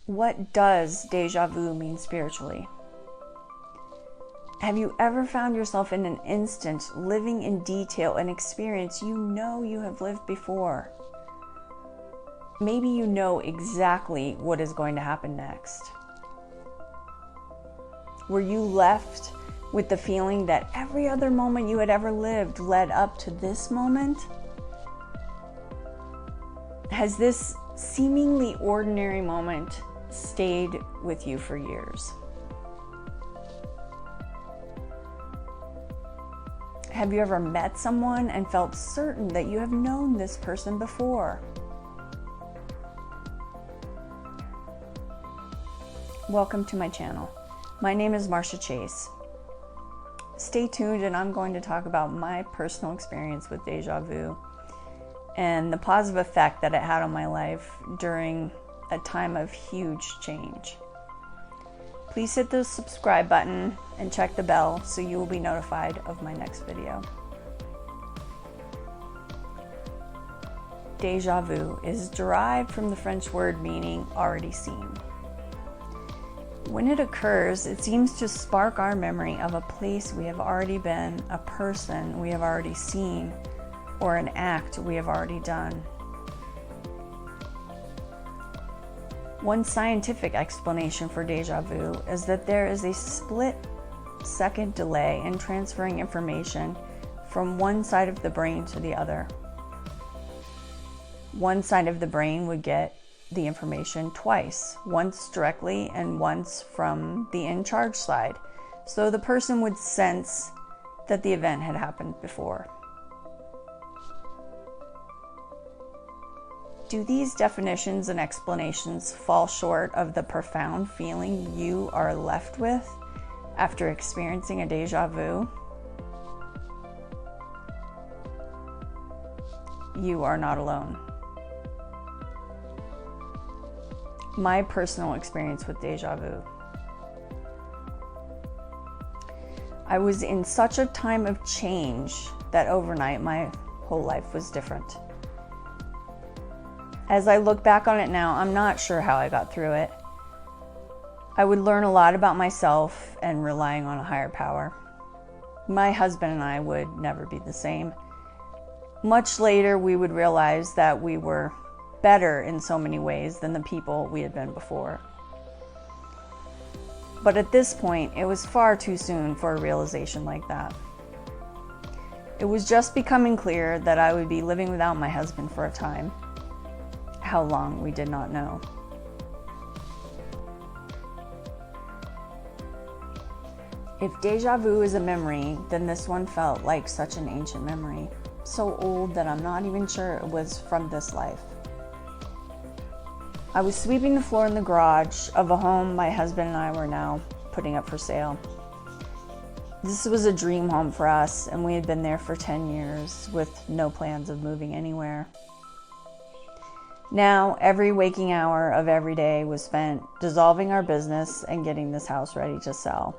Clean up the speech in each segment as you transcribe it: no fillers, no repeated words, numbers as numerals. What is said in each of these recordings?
What does deja vu mean spiritually? Have you ever found yourself in an instant living in detail an experience you know you have lived before? Maybe you know exactly what is going to happen next. Were you left with the feeling that every other moment you had ever lived led up to this moment? Has this seemingly ordinary moment stayed with you for years? Have you ever met someone and felt certain that you have known this person before? Welcome to my channel. My name is Marcia Chase. Stay tuned, and I'm going to talk about my personal experience with deja vu and the positive effect that it had on my life during a time of huge change. Please hit the subscribe button and check the bell so you will be notified of my next video. Deja vu is derived from the French word meaning already seen. When it occurs, it seems to spark our memory of a place we have already been, a person we have already seen, or an act we have already done. One scientific explanation for deja vu is that there is a split-second delay in transferring information from one side of the brain to the other. One side of the brain would get the information twice, once directly and once from the in charge side, so the person would sense that the event had happened before. Do these definitions and explanations fall short of the profound feeling you are left with after experiencing a deja vu? You are not alone. My personal experience with deja vu. I was in such a time of change that overnight my whole life was different. As I look back on it now, I'm not sure how I got through it. I would learn a lot about myself and relying on a higher power. My husband and I would never be the same. Much later, we would realize that we were better in so many ways than the people we had been before. But at this point, it was far too soon for a realization like that. It was just becoming clear that I would be living without my husband for a time. How long, we did not know. If deja vu is a memory, then this one felt like such an ancient memory, so old that I'm not even sure it was from this life. I was sweeping the floor in the garage of a home my husband and I were now putting up for sale. This was a dream home for us, and we had been there for 10 years with no plans of moving anywhere. Now, every waking hour of every day was spent dissolving our business and getting this house ready to sell.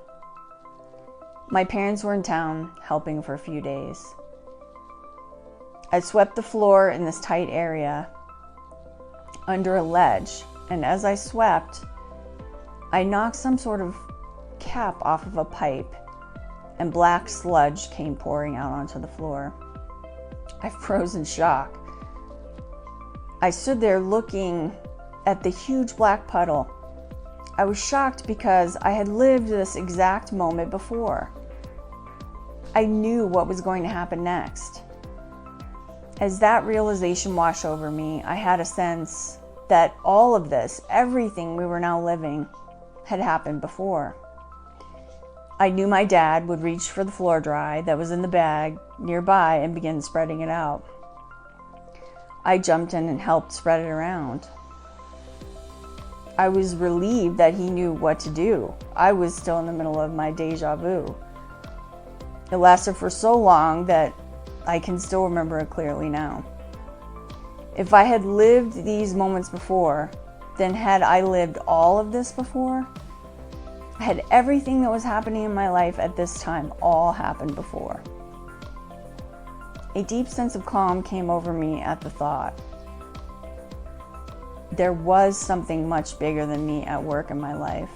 My parents were in town helping for a few days. I swept the floor in this tight area under a ledge, and as I swept, I knocked some sort of cap off of a pipe, and black sludge came pouring out onto the floor. I froze in shock. I stood there looking at the huge black puddle. I was shocked because I had lived this exact moment before. I knew what was going to happen next. As that realization washed over me, I had a sense that all of this, everything we were now living, had happened before. I knew my dad would reach for the floor dry that was in the bag nearby and begin spreading it out. I jumped in and helped spread it around. I was relieved that he knew what to do. I was still in the middle of my deja vu. It lasted for so long that I can still remember it clearly now. If I had lived these moments before, then had I lived all of this before? Had everything that was happening in my life at this time all happened before? A deep sense of calm came over me at the thought. there was something much bigger than me at work in my life,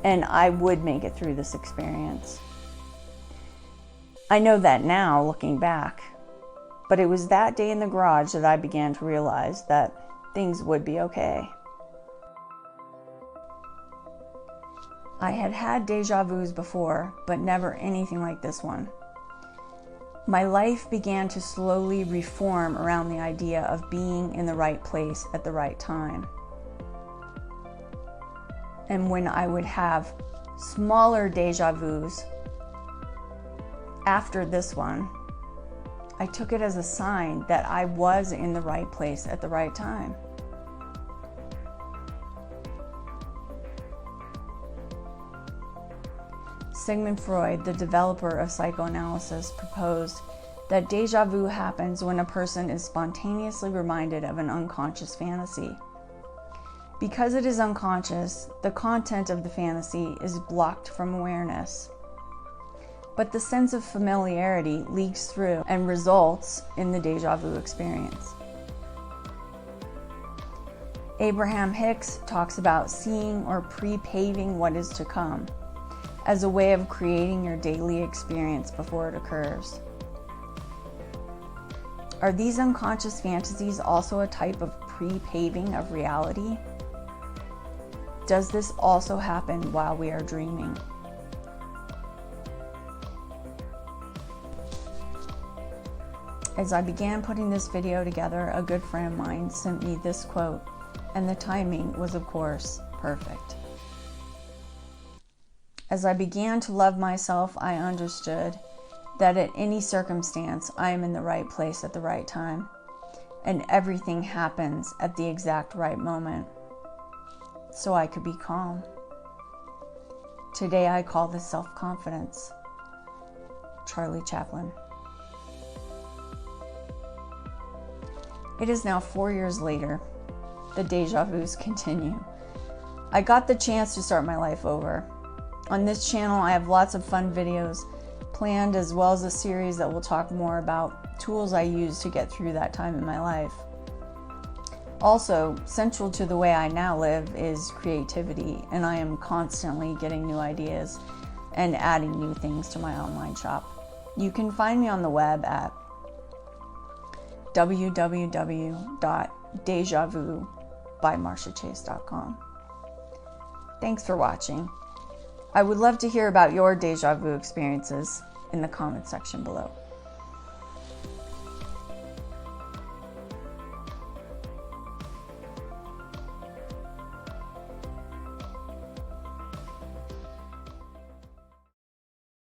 and I would make it through this experience. I know that now, looking back, but it was that day in the garage that I began to realize that things would be okay. I had had deja vus before, but never anything like this one. My life began to slowly reform around the idea of being in the right place at the right time. And when I would have smaller deja vus after this one, I took it as a sign that I was in the right place at the right time. Sigmund Freud, the developer of psychoanalysis, proposed that deja vu happens when a person is spontaneously reminded of an unconscious fantasy. Because it is unconscious, the content of the fantasy is blocked from awareness. But the sense of familiarity leaks through and results in the deja vu experience. Abraham Hicks talks about seeing or pre-paving what is to come as a way of creating your daily experience before it occurs. Are these unconscious fantasies also a type of pre-paving of reality? Does this also happen while we are dreaming? As I began putting this video together, a good friend of mine sent me this quote, and the timing was, of course, perfect. As I began to love myself, I understood that at any circumstance, I am in the right place at the right time, and everything happens at the exact right moment, so I could be calm. Today I call this self-confidence. Charlie Chaplin. It is now 4 years later. The deja vus continue. I got the chance to start my life over. On this channel, I have lots of fun videos planned, as well as a series that will talk more about tools I use to get through that time in my life. Also, central to the way I now live is creativity, and I am constantly getting new ideas and adding new things to my online shop. You can find me on the web at www.DejavubyMarciaChase.com. Thanks for watching. I would love to hear about your deja vu experiences in the comment section below.